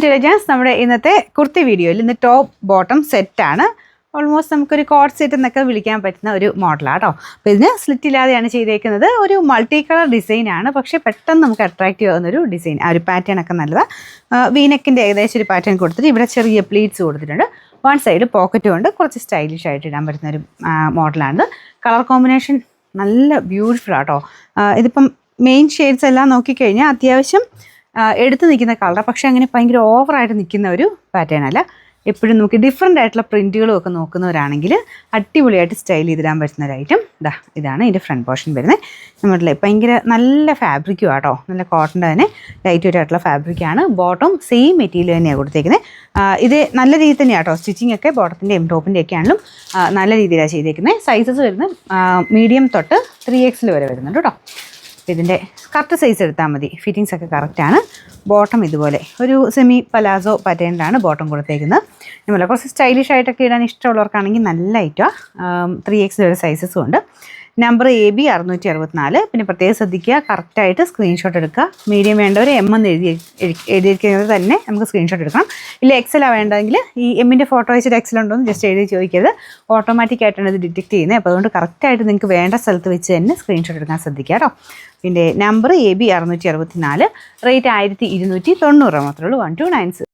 To elegance. നമ്മുടെ ഇന്നത്തെ കുർത്തി വീഡിയോയിൽ ഇന്ന് ടോപ്പ് ബോട്ടം സെറ്റാണ്. ഓൾമോസ്റ്റ് നമുക്കൊരു കോഡ് സെറ്റ് എന്നൊക്കെ വിളിക്കാൻ പറ്റുന്ന ഒരു മോഡലാണ് കേട്ടോ. അപ്പോൾ ഇതിന് സ്ലിറ്റ് ഇല്ലാതെയാണ് ചെയ്തേക്കുന്നത്. ഒരു മൾട്ടി കളർ ഡിസൈനാണ്, പക്ഷേ പെട്ടെന്ന് നമുക്ക് അട്രാക്റ്റീവ് ആകുന്നൊരു ഡിസൈൻ. ആ ഒരു പാറ്റേൺ ഒക്കെ നല്ലതാണ്. വീനെക്കിൻ്റെ ഏകദേശം ഒരു പാറ്റേൺ കൊടുത്തിട്ട് ഇവിടെ ചെറിയ പ്ലീറ്റ്സ് കൊടുത്തിട്ടുണ്ട്. വൺ സൈഡ് പോക്കറ്റും ഉണ്ട്. കുറച്ച് സ്റ്റൈലിഷ് ആയിട്ട് ഇടാൻ പറ്റുന്ന ഒരു മോഡലാണ്. കളർ കോമ്പിനേഷൻ നല്ല ബ്യൂട്ടിഫുൾ ആട്ടോ. ഇതിപ്പം മെയിൻ ഷെയ്ഡ്സ് എല്ലാം നോക്കിക്കഴിഞ്ഞാൽ അത്യാവശ്യം എടുത്ത് നിൽക്കുന്ന കളർ, പക്ഷേ അങ്ങനെ ഭയങ്കര ഓവറായിട്ട് നിൽക്കുന്ന ഒരു പാറ്റേൺ അല്ല. എപ്പോഴും നോക്കി ഡിഫറെൻ്റ് ആയിട്ടുള്ള പ്രിൻറ്റുകളും ഒക്കെ നോക്കുന്നവരാണെങ്കിൽ അടിപൊളിയായിട്ട് സ്റ്റൈൽ ചെയ്തിടാൻ പറ്റുന്ന ഒരു ഐറ്റം. ഇതാണ് ഇതിൻ്റെ ഫ്രണ്ട് പോർഷൻ വരുന്നത്. നമ്മുടെ ഭയങ്കര നല്ല ഫാബ്രിക്കും ആട്ടോ, നല്ല കോട്ടൻ്റെ തന്നെ ലൈറ്റ് വെയിറ്റ് ആയിട്ടുള്ള ഫാബ്രിക്കാണ്. ബോട്ടം സെയിം മെറ്റീരിയൽ തന്നെയാണ് കൊടുത്തേക്കുന്നത്. ഇത് നല്ല രീതിയിൽ തന്നെയാണ് കേട്ടോ. സ്റ്റിച്ചിങ് ഒക്കെ ബോട്ടത്തിൻ്റെയും ടോപ്പിൻ്റെ ഒക്കെ ആണെങ്കിലും നല്ല രീതിയിലാണ് ചെയ്തേക്കുന്നത്. സൈസസ് വരുന്നത് മീഡിയം തൊട്ട് 3XL വരെ വരുന്നുണ്ട് കേട്ടോ. ഇതിൻ്റെ കറക്റ്റ് സൈസ് എടുത്താൽ മതി. ഫിറ്റിങ്സ് ഒക്കെ കറക്റ്റാണ്. ബോട്ടം ഇതുപോലെ ഒരു സെമി പലാസോ പാറ്റേണിലാണ് ബോട്ടം കൊടുത്തേക്കുന്നത്. അതുപോലെ കുറച്ച് സ്റ്റൈലിഷ് ആയിട്ടൊക്കെ ഇടാൻ ഇഷ്ടമുള്ളവർക്കാണെങ്കിൽ നല്ല ഐറ്റമാണ്. 3XL വരെ സൈസസും ഉണ്ട്. Number AB 664. പിന്നെ പ്രത്യേകം ശ്രദ്ധിക്കുക, കറക്റ്റായിട്ട് സ്ക്രീൻഷോട്ട് എടുക്കുക. മീഡിയം വേണ്ടവർ M എന്ന് എഴുതിയിരിക്കുന്നത് തന്നെ നമുക്ക് സ്ക്രീൻഷോട്ട് എടുക്കണം. ഇല്ല XL വേണ്ടെങ്കിൽ ഈ എമ്മിൻ്റെ ഫോട്ടോ വെച്ചിട്ട് XL ഉണ്ടോ എന്ന് ജസ്റ്റ് എഴുതി ചോദിക്കരുത്. ഓട്ടോമാറ്റിക്കായിട്ടാണ് ഇത് ഡിറ്റക്ട് ചെയ്യുന്നത്. അപ്പോൾ അതുകൊണ്ട് കറക്റ്റായിട്ട് നിങ്ങൾക്ക് വേണ്ട സ്ഥലത്ത് വെച്ച് തന്നെ സ്ക്രീൻഷോട്ട് എടുക്കാൻ ശ്രദ്ധിക്കുക കേട്ടോ. പിന്നെ നമ്പർ AB 664. റേറ്റ് 1290 മാത്രമേ ഉള്ളൂ. 1296.